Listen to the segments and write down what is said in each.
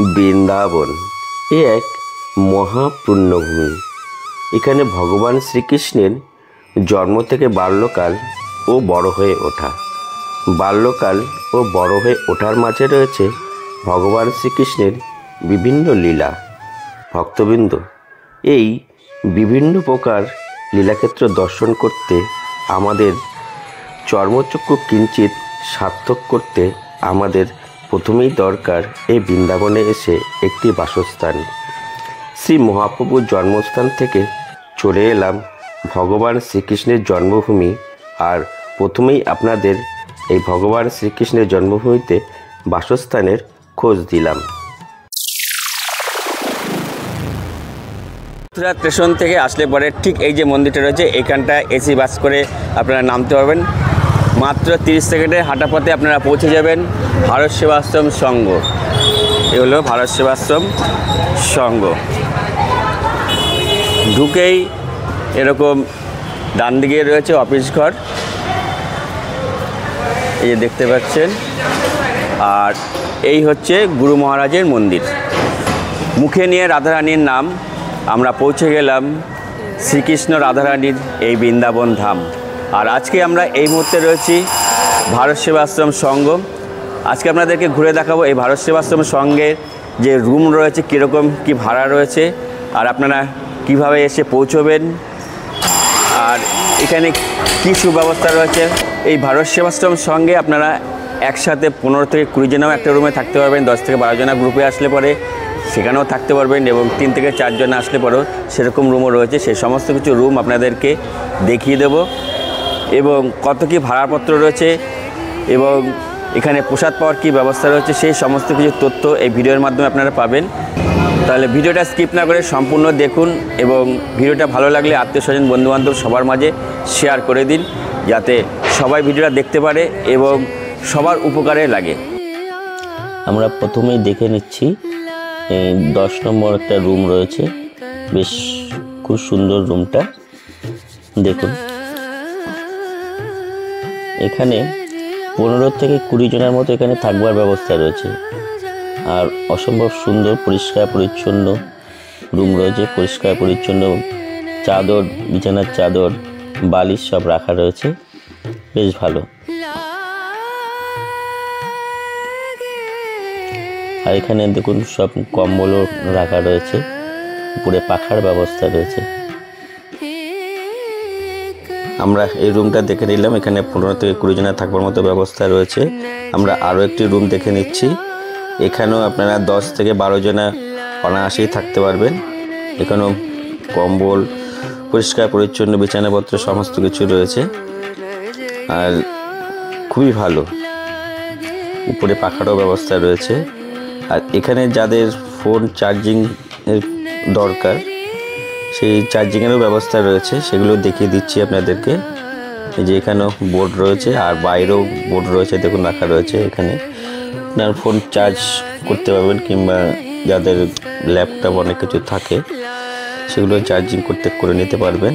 বৃন্দাবন এ এক মহাপুণ্যভূমি। এখানে ভগবান শ্রীকৃষ্ণের জন্ম থেকে বাল্যকাল ও বড় হয়ে ওঠা। বাল্যকাল ও বড় হয়ে ওঠার মাঝে রয়েছে ভগবান শ্রীকৃষ্ণের বিভিন্ন লীলা। ভক্তবৃন্দ, এই বিভিন্ন প্রকার লীলাক্ষেত্র দর্শন করতে আমাদের চর্মচক্ষু কিঞ্চিত সার্থক করতে আমাদের প্রথমেই দরকার এই বৃন্দাবনে এসে একটি বাসস্থান। শ্রী মহাপ্রভুর জন্মস্থান থেকে চলে এলাম ভগবান শ্রীকৃষ্ণের জন্মভূমি। আর প্রথমেই আপনাদের এই ভগবান শ্রীকৃষ্ণের জন্মভূমিতে বাসস্থানের খোঁজ দিলাম। মথুরা স্টেশন থেকে আসলে পরে ঠিক এই যে মন্দিরটা রয়েছে, এখানটা এসি বাস করে আপনারা নামতে পারবেন। মাত্র 30 সেকেন্ডের হাঁটা পথে আপনারা পৌঁছে যাবেন ভারত সেবাশ্রম সংঘ। এ হলো ভারত সেবাশ্রম সংঘ। ঢুকেই এরকম ডান দিকে রয়েছে অফিস ঘর, এই যে দেখতে পাচ্ছেন। আর এই হচ্ছে গুরু মহারাজের মন্দির। মুখে নিয়ে রাধারানীর নাম। আমরা পৌঁছে গেলাম শ্রীকৃষ্ণ রাধারানীর এই বৃন্দাবন ধাম। আর আজকে আমরা এই মুহূর্তে রয়েছি ভারত সেবাশ্রম সংঘ। আজকে আপনাদেরকে ঘুরে দেখাবো এই ভারত সেবাশ্রম সংঘের যে রুম রয়েছে, কীরকম কি ভাড়া রয়েছে, আর আপনারা কিভাবে এসে পৌঁছবেন, আর এখানে কী সুব্যবস্থা রয়েছে। এই ভারত সেবাশ্রম সংঘে আপনারা একসাথে 15 থেকে 20 জনাও একটা রুমে থাকতে পারবেন। 10 থেকে 12 জনা গ্রুপে আসলে পরে সেখানেও থাকতে পারবেন, এবং 3 থেকে 4 জন আসলে পরেও সেরকম রুমও রয়েছে। সেই সমস্ত কিছু রুম আপনাদেরকে দেখিয়ে দেব, এবং কত কী ভাড়াপত্র রয়েছে, এবং এখানে প্রসাদ পাওয়ার কী ব্যবস্থা রয়েছে, সেই সমস্ত কিছু তথ্য এই ভিডিওর মাধ্যমে আপনারা পাবেন। তাহলে ভিডিওটা স্কিপ না করে সম্পূর্ণ দেখুন, এবং ভিডিওটা ভালো লাগলে আত্মীয়স্বজন বন্ধুবান্ধব সবার মাঝে শেয়ার করে দিন, যাতে সবাই ভিডিওটা দেখতে পারে এবং সবার উপকারে লাগে। আমরা প্রথমেই দেখে নিচ্ছি 10 নম্বর একটা রুম রয়েছে। বেশ খুব সুন্দর রুমটা, দেখুন। এখানে 15 থেকে 20 জনের মতো এখানে থাকবার ব্যবস্থা রয়েছে। আর অসম্ভব সুন্দর পরিষ্কার পরিচ্ছন্ন রুম রয়েছে। পরিষ্কার পরিচ্ছন্ন চাদর, বিছানার চাদর, বালিশ সব রাখা রয়েছে, বেশ ভালো। আর এখানে দেখুন সব কম্বলও রাখা রয়েছে, উপরে পাখার ব্যবস্থা রয়েছে। আমরা এই রুমটা দেখে নিলাম। এখানে 15 থেকে 20 জনের থাকবার মতো ব্যবস্থা রয়েছে। আমরা আরও একটি রুম দেখে নিচ্ছি। এখানেও আপনারা 10 থেকে 12 জনা অনায়াসেই থাকতে পারবেন। এখানেও কম্বল, পরিষ্কার পরিচ্ছন্ন বিছানাপত্র সমস্ত কিছু রয়েছে, আর খুবই ভালো। উপরে পাখারও ব্যবস্থা রয়েছে। আর এখানে যাদের ফোন চার্জিংয়ের দরকার, সেই চার্জিংয়েরও ব্যবস্থা রয়েছে, সেগুলো দেখিয়ে দিচ্ছি আপনাদেরকে। এই যে এখানেও বোর্ড রয়েছে, আর বাইরেও বোর্ড রয়েছে, দেখুন রাখা রয়েছে। এখানে আপনার ফোন চার্জ করতে পারবেন, কিংবা যাদের ল্যাপটপ অনেক কিছু থাকে সেগুলো চার্জিং করে নিতে পারবেন।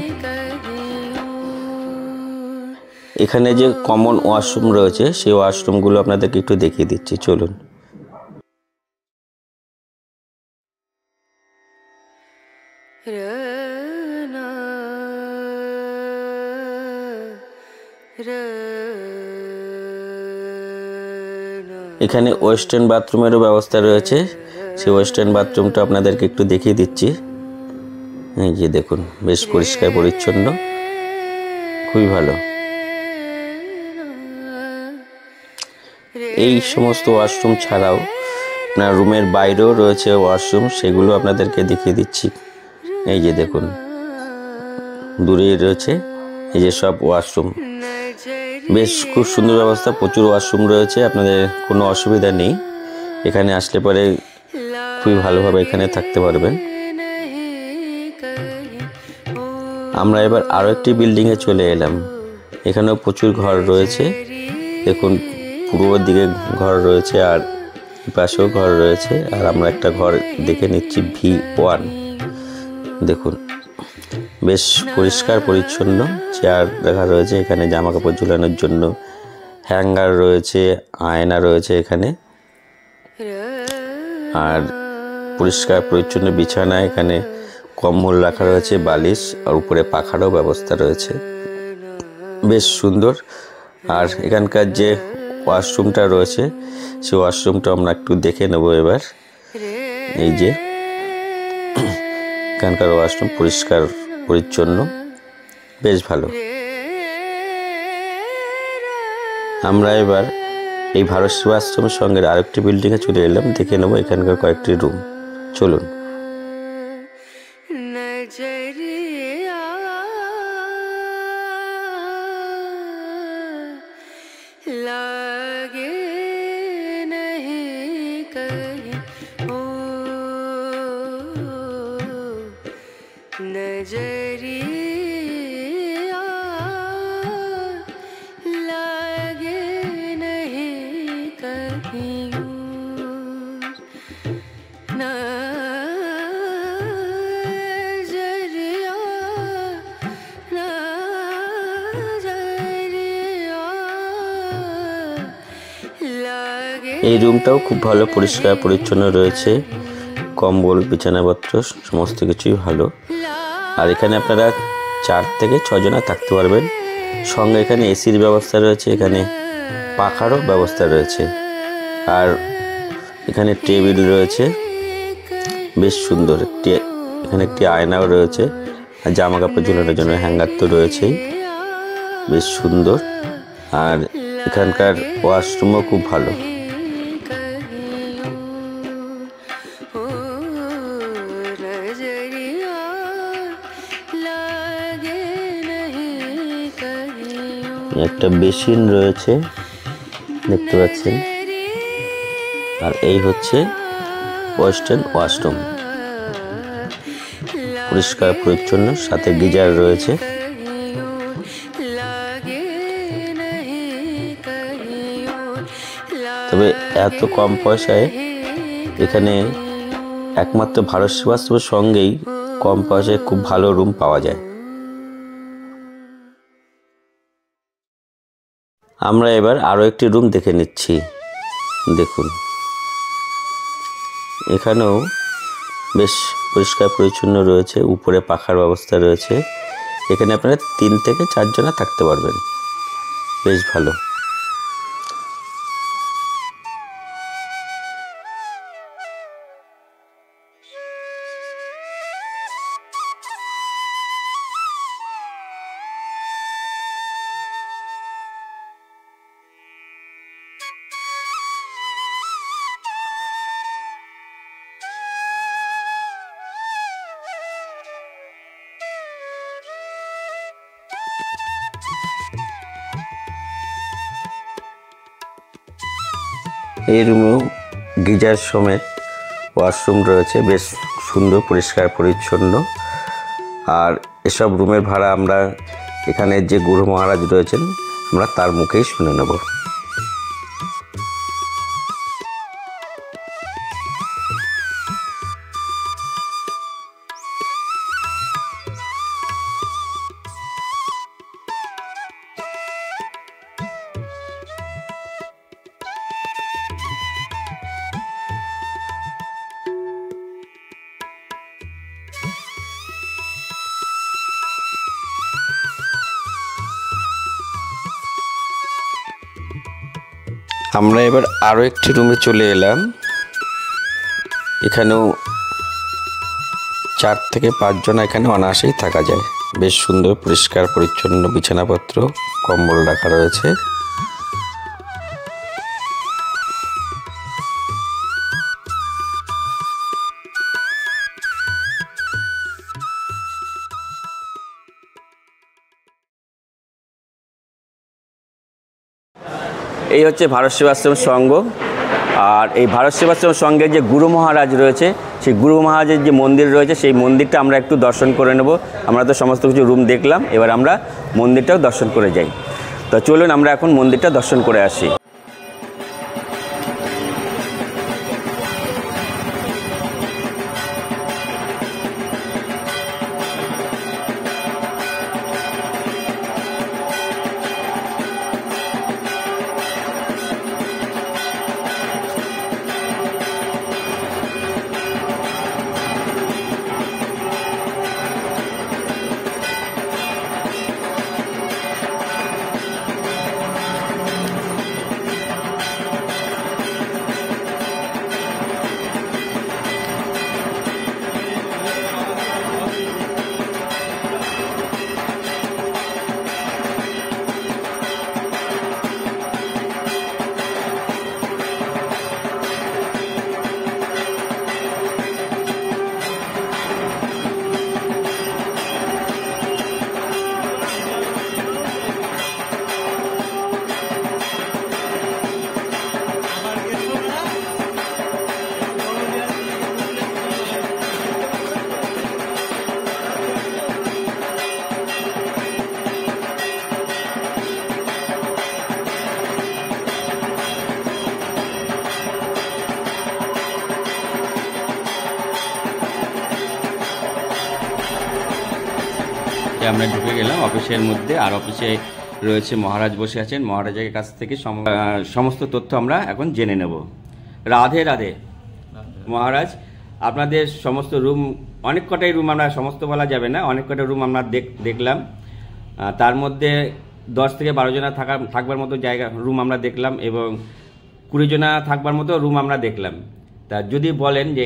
এখানে যে কমন ওয়াশরুম রয়েছে, সেই ওয়াশরুমগুলো আপনাদেরকে একটু দেখিয়ে দিচ্ছি, চলুন। এখানে ওয়েস্টার্ন বাথরুমেরও ব্যবস্থা রয়েছে। সেই ওয়েস্টার্ন বাথরুমটা আপনাদেরকে একটু দেখিয়ে দিচ্ছি। এই যে দেখুন, বেশ পরিষ্কার পরিচ্ছন্ন, খুবই ভালো। এই সমস্ত ওয়াশরুম ছাড়াও আপনার রুমের বাইরেও রয়েছে ওয়াশরুম, সেগুলো আপনাদেরকে দেখিয়ে দিচ্ছি। এই যে দেখুন, দূরে রয়েছে এই যে সব ওয়াশরুম। বেশ খুব সুন্দর ব্যবস্থা, প্রচুর ওয়াশরুম রয়েছে, আপনাদের কোনো অসুবিধা নেই। এখানে আসলে পরে খুবই ভালোভাবে এখানে থাকতে পারবেন। আমরা এবার আরও একটি বিল্ডিংয়ে চলে এলাম। এখানেও প্রচুর ঘর রয়েছে, দেখুন পূর্ব দিকে ঘর রয়েছে, আর পাশেও ঘর রয়েছে। আর আমরা একটা ঘর দেখে নিচ্ছি, V1। দেখুন বেশ পরিষ্কার পরিচ্ছন্ন, চেয়ার রাখা রয়েছে। এখানে জামা কাপড় ঝুলানোর জন্য হ্যাঙ্গার রয়েছে, আয়না রয়েছে এখানে। আর পরিষ্কার পরিচ্ছন্ন বিছানা, এখানে কম্বল রাখা রয়েছে, বালিশ, আর উপরে পাখারও ব্যবস্থা রয়েছে, বেশ সুন্দর। আর এখানকার যে ওয়াশরুমটা রয়েছে সেই ওয়াশরুমটা আমরা একটু দেখে নেব এবার। এই যে এখানকার ওয়াশরুম পরিষ্কার পরিচ্ছন্ন, বেশ ভালো। আমরা এবার এই ভারত সেবাশ্রমের সঙ্গে আরেকটি বিল্ডিংয়ে চলে এলাম, দেখে নেব এখানকার কয়েকটি রুম। চলুন। এই রুমটাও খুব ভালো, পরিষ্কার পরিচ্ছন্ন রয়েছে, কম্বল বিছানাপত্র সমস্ত কিছুই ভালো। আর এখানে আপনারা 4 থেকে 6 জনা থাকতে পারবেন। সঙ্গে এখানে এসির ব্যবস্থা রয়েছে, এখানে পাখারও ব্যবস্থা রয়েছে, আর এখানে টেবিল রয়েছে, বেশ সুন্দর। এখানে একটি আয়নাও রয়েছে, আর জামা কাপড় ঝোলানোর জন্য হ্যাঙ্গার তো রয়েছেই, বেশ সুন্দর। আর এখানকার ওয়াশরুমও খুব ভালো। একটা বেসিন রয়েছে দেখতে পাচ্ছেন, আর এই হচ্ছে ওয়েস্টার্ন ওয়াশরুম, পরিষ্কার পরিচ্ছন্ন, সাথে গিজার রয়েছে। তবে এত কম পয়সায় এখানে একমাত্র ভারত সেবাশ্রমের সঙ্গেই কম পয়সায় খুব ভালো রুম পাওয়া যায়। আমরা এবার আরও একটি রুম দেখে নিচ্ছি। দেখুন, এখানেও বেশ পরিষ্কার পরিচ্ছন্ন রয়েছে, উপরে পাখার ব্যবস্থা রয়েছে। এখানে আপনারা 3 থেকে 4 জনা থাকতে পারবেন, বেশ ভালো। এই রুমেও গিজার সমেত ওয়াশরুম রয়েছে, বেশ সুন্দর পরিষ্কার পরিচ্ছন্ন। আর এসব রুমের ভাড়া আমরা এখানে যে গুরু মহারাজ রয়েছেন আমরা তার মুখেই শুনে নেব। আমরা এবার আরও একটি রুমে চলে এলাম। এখানেও 4 থেকে 5 জন এখানে অনায়াসেই থাকা যায়। বেশ সুন্দর পরিষ্কার পরিচ্ছন্ন বিছানাপত্র, কম্বল রাখা রয়েছে। এই হচ্ছে ভারত সেবাশ্রম সংঘ। আর এই ভারত সেবাশ্রম সংঘের যে গুরু মহারাজ রয়েছে, সেই গুরু মহারাজের যে মন্দির রয়েছে সেই মন্দিরটা আমরা একটু দর্শন করে নেব। আমরা তো সমস্ত কিছু রুম দেখলাম, এবার আমরা মন্দিরটাও দর্শন করে যাই। তো চলুন আমরা এখন মন্দিরটা দর্শন করে আসি। আমরা ঢুকে গেলাম অফিসের মধ্যে, আর অফিসে রয়েছে মহারাজ বসে আছেন। মহারাজের কাছ থেকে সমস্ত তথ্য আমরা এখন জেনে নেব। রাধে রাধে মহারাজ, আপনাদের সমস্ত রুম, অনেক কটাই রুম, আমরা সমস্ত বলা যাবে না, অনেক কটা রুম আমরা দেখলাম। তার মধ্যে 10 থেকে 12 জনা থাকবার মতো জায়গা রুম আমরা দেখলাম, এবং 20 জনা থাকবার মতো রুম আমরা দেখলাম। তা যদি বলেন যে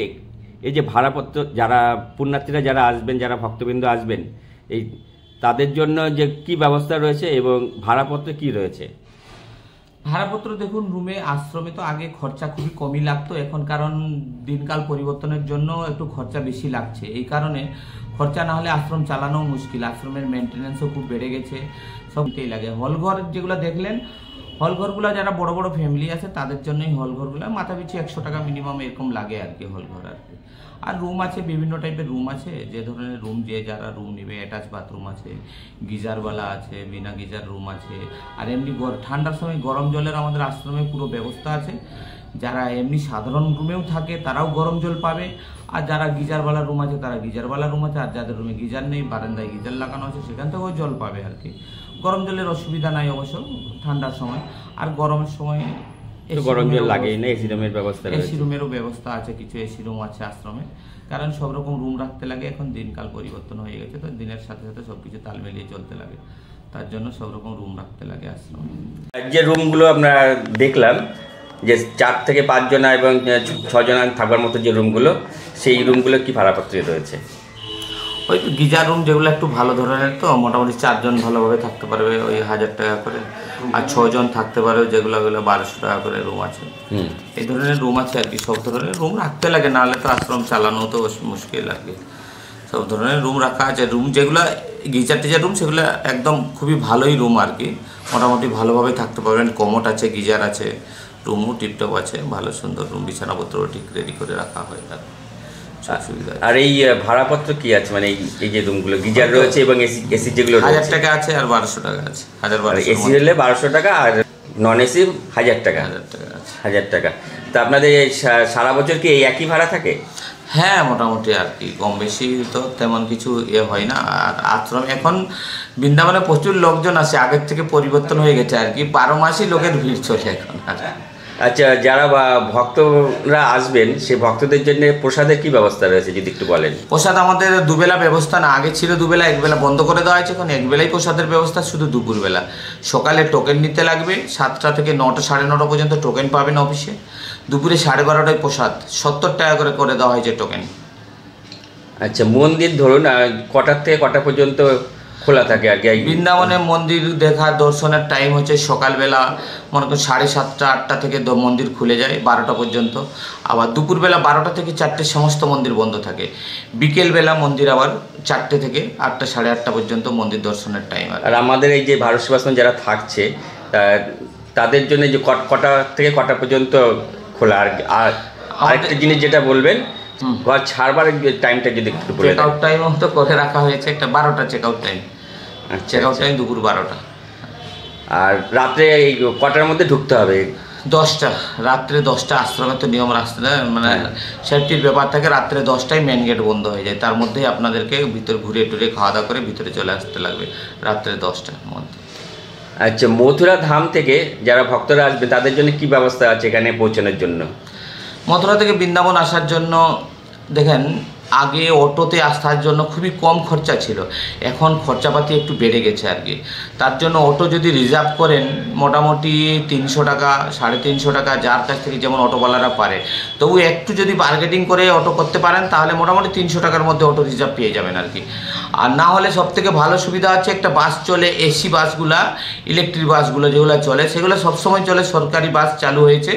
এই যে ভাড়াপত্র, যারা পুণ্যার্থীরা যারা আসবেন, যারা ভক্তবৃন্দ আসবেন, এই তাদের জন্য যে কি ব্যবস্থা রয়েছে এবং ভাড়াপত্র কি রয়েছে? ভাড়াপত্র দেখুন, রুমে আশ্রমে তো আগে খরচা খুবই কমই লাগতো, এখন কারণ দিনকাল পরিবর্তনের জন্য একটু খরচা বেশি লাগছে। এই কারণে খরচা না হলে আশ্রম চালানো মুশকিল, আশ্রমের মেনটেন্যান্সও খুব বেড়ে গেছে, সবটাই লাগে। হলঘর যেগুলো দেখলেন, হলঘরগুলো যারা বড় বড় ফ্যামিলি আছে তাদের জন্যই হলঘরগুলো মাথা পিছু 100 টাকা মিনিমাম এরকম লাগে আর কি হলঘর আর কি। আর রুম আছে, বিভিন্ন টাইপের রুম আছে, যে ধরনের রুম যে যারা রুম নেবে, অ্যাটাচ বাথরুম আছে, গিজারওয়ালা আছে, বিনা গিজার রুম আছে। আর এমনি ঠান্ডার সময় গরম জলের আমাদের আশ্রমে পুরো ব্যবস্থা আছে। যারা এমনি সাধারণ রুমেও থাকে তারাও গরম জল পাবে, আর যারা গিজারওয়ালা রুম আছে তারা গিজারওয়ালা রুম আছে, আর যাদের রুমে গিজার নেই, বারান্দায় গিজার লাগানো আছে, সেখান থেকেও জল পাবে আর কি। গরম জলের অসুবিধা নাই অবশ্য ঠান্ডার সময়। আর গরমের সময় গরম জল লাগেই না, এসি রুমের ব্যবস্থা রয়েছে। এসি রুমেরও ব্যবস্থা আছে, কিছু এসি রুম আছে আশ্রমে, কারণ সব রকম রুম রাখতে লাগে। এখন দিনকাল পরিবর্তন হয়ে গেছে, তো দিনের সাথে সাথে সবকিছু তাল মিলিয়ে চলতে লাগে, তার জন্য সব রকম রুম রাখতে লাগে আশ্রমে। যে রুমগুলো আমরা দেখলাম, যে 4 থেকে 5 জনা এবং 6 জনা থাকবার মতো যে রুমগুলো, সেই রুমগুলো কি ভাড়াপত্র রয়েছে? ওই তো গিজার রুম যেগুলো একটু ভালো ধরনের, তো মোটামুটি 4 জন ভালোভাবে থাকতে পারবে, ওই 1000 টাকা করে। আর 6 জন থাকতে পারবে, যেগুলো 1200 টাকা করে রুম আছে। এই ধরনের রুম আছে আর কি। সব ধরনের রুম রাখতে লাগে, নাহলে তো আশ্রম চালানো তো মুশকিল আর কি। সব ধরনের রুম রাখা আছে। রুম যেগুলো গিজার টিজার রুম, সেগুলো একদম খুবই ভালোই রুম আর কি, মোটামুটি ভালোভাবে থাকতে পারবেন। কমোড আছে, গিজার আছে, রুমও টিপটপ আছে, ভালো সুন্দর রুম, বিছানাপত্রও ঠিক রেডি করে রাখা হয় তার সুবিধা। আর এই ভাড়াপত্র কি আছে, মানে এই যে রুমগুলো গিজার রয়েছে এবং এসি যেগুলো 1000 টাকা আছে আর 1200 টাকা আছে। 1200 এসি হলে 1200 টাকা, আর নন এসি 1000 টাকা। 1000 টাকা আছে। 1000 টাকা। তা আপনাদের সারা বছর কি এই একই ভাড়া থাকে? হ্যাঁ, মোটামুটি আর কি, কম বেশি তো তেমন কিছু হয় না। আর আশ্রমে এখন বৃন্দাবনে প্রচুর লোকজন আসে, আগের থেকে পরিবর্তন হয়ে গেছে আর কি, 12 মাসই লোকের ভিড় চলে এখন। আচ্ছা, যারা ভক্তরা আসবেন, সেই ভক্তদের জন্য প্রসাদের কি ব্যবস্থা রয়েছে যদি একটু বলেন? প্রসাদ আমাদের দুবেলা ব্যবস্থা না, আগে ছিল দুবেলা, একবেলা বন্ধ করে দেওয়া হয়েছে, এখন একবেলাই প্রসাদের ব্যবস্থা, শুধু দুপুরবেলা। সকালে টোকেন নিতে লাগবে, 7টা থেকে 9টা, 9:30 পর্যন্ত টোকেন পাবেন অফিসে। দুপুরে 12:30টায় প্রসাদ, 70 টাকা করে দেওয়া হয়েছে টোকেন। আচ্ছা, মন্দির ধরুন কটার থেকে কটা পর্যন্ত খোলা থাকে আর কি? বৃন্দাবনে মন্দির দেখার দর্শনের টাইম হচ্ছে সকালবেলা, মনে করুন 7:30, 8টা থেকে মন্দির খুলে যায় 12টা পর্যন্ত। আবার দুপুরবেলা 12টা থেকে 4টে সমস্ত মন্দির বন্ধ থাকে। বিকেলবেলা মন্দির আবার 4টে থেকে 8টা, 8:30 পর্যন্ত মন্দির দর্শনের টাইম। আর আমাদের এই যে ভারত সেবাশ্রম যারা থাকছে, তাদের জন্য যে কটা থেকে কটা পর্যন্ত খোলা? আর আরেকটা জিনিস যেটা বলবেন, ঘর ছাড়বার টাইমটা যদি একটু বলে দেন। চেক আউট টাইম তো করে রাখা হয়েছে, একটা 12টা check out time. Check out time দুপুর 12টা। আর রাত্রে এই কটার মধ্যে ঢুকতে হবে? 10টা, রাত্রে 10টা। আশ্রমে তো নিয়ম রাখতে, মানে সেফটির ব্যাপার থাকে। রাত্রে 10টায় মেন গেট বন্ধ হয়ে যায়, তার মধ্যেই আপনাদেরকে ভিতরে ঘুরে টুরে খাওয়া দাওয়া করে ভিতরে চলে আসতে লাগবে রাত্রে 10টার মধ্যে। আচ্ছা, মথুরা ধাম থেকে যারা ভক্তরা আসবে তাদের জন্য কি ব্যবস্থা আছে এখানে পৌঁছানোর জন্য? মথুরা থেকে বৃন্দাবন আসার জন্য দেখেন, আগে অটোতে আসার জন্য খুবই কম খরচা ছিল, এখন খরচাপাতি একটু বেড়ে গেছে আর কি। তার জন্য অটো যদি রিজার্ভ করেন, মোটামুটি 300 টাকা, 350 টাকা, যার কাছ থেকে যেমন অটোওয়ালারা পারে। তবু একটু যদি বার্গেটিং করে অটো করতে পারেন, তাহলে মোটামুটি 300 টাকার মধ্যে অটো রিজার্ভ পেয়ে যাবেন আর কি। আর না হলে সবথেকে ভালো সুবিধা হচ্ছে, একটা বাস চলে, এসি বাসগুলা, ইলেকট্রিক বাসগুলো যেগুলো চলে, সেগুলো সবসময় চলে, সরকারি বাস চালু হয়েছে।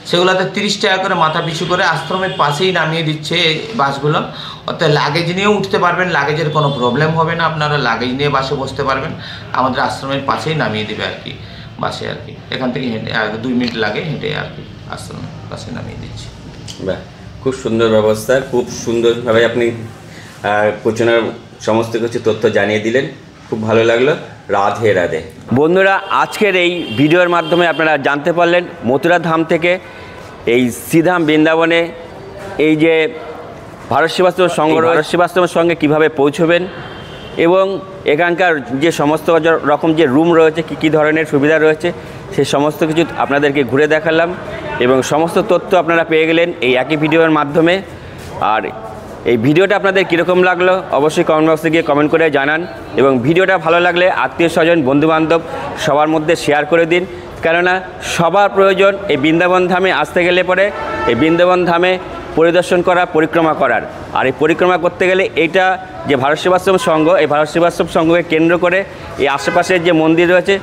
সেগুলোতে 30 টাকা করে মাথা পিছু করে আশ্রমের পাশেই নামিয়ে দিচ্ছে এই বাসগুলো। অর্থাৎ লাগেজ নিয়েও উঠতে পারবেন, লাগেজের কোনো প্রবলেম হবে না, আপনারা লাগেজ নিয়ে বাসে বসতে পারবেন। আমাদের আশ্রমের পাশেই নামিয়ে দেবে আর কি, বাসে আর কি। এখান থেকে হেঁটে 2 মিনিট লাগে হেঁটে আর কি, আশ্রমের পাশে নামিয়ে দিচ্ছি। বাহ, খুব সুন্দর ব্যবস্থা, খুব সুন্দরভাবে আপনি কোচনার সমস্ত কিছু তথ্য জানিয়ে দিলেন, খুব ভালো লাগলো। রাধে রাধে। বন্ধুরা, আজকের এই ভিডিওর মাধ্যমে আপনারা জানতে পারলেন মথুরা ধাম থেকে এই শ্রীধাম বৃন্দাবনে এই যে ভারত সেবাশ্রম সংঘ, ভারত সেবাশ্রমের সঙ্গে কীভাবে পৌঁছবেন এবং এখানকার যে সমস্ত রকম যে রুম রয়েছে, কী ধরনের সুবিধা রয়েছে, সেই সমস্ত কিছু আপনাদেরকে ঘুরে দেখালাম এবং সমস্ত তথ্য আপনারা পেয়ে গেলেন এই একই ভিডিওর মাধ্যমে। আর এই ভিডিওটা আপনাদের কীরকম লাগলো অবশ্যই কমেন্ট বক্সে গিয়ে কমেন্ট করে জানান, এবং ভিডিওটা ভালো লাগলে আত্মীয় স্বজন বন্ধুবান্ধব সবার মধ্যে শেয়ার করে দিন, কেননা সবার প্রয়োজন এই বৃন্দাবন ধামে আসতে গেলে পরে এই বৃন্দাবন ধামে পরিদর্শন করা, পরিক্রমা করার। আর এই পরিক্রমা করতে গেলে এইটা যে ভারত সেবাশ্রম সংঘ, এই ভারত সেবাশ্রম সংঘকে কেন্দ্র করে এই আশেপাশের যে মন্দির রয়েছে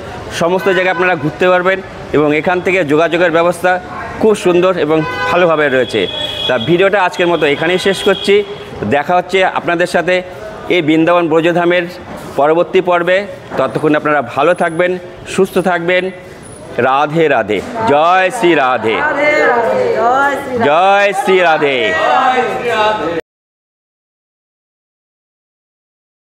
সমস্ত জায়গায় আপনারা ঘুরতে পারবেন, এবং এখান থেকে যোগাযোগের ব্যবস্থা খুব সুন্দর এবং ভালোভাবে রয়েছে। তা ভিডিওটা আজকের মতো এখানেই শেষ করছি। দেখা হচ্ছে আপনাদের সাথে এই বৃন্দাবন ব্রজধামের পরবর্তী পর্বে। ততক্ষণ আপনারা ভালো থাকবেন, সুস্থ থাকবেন। রাধে রাধে, জয় শ্রী রাধে, জয় শ্রী রাধে।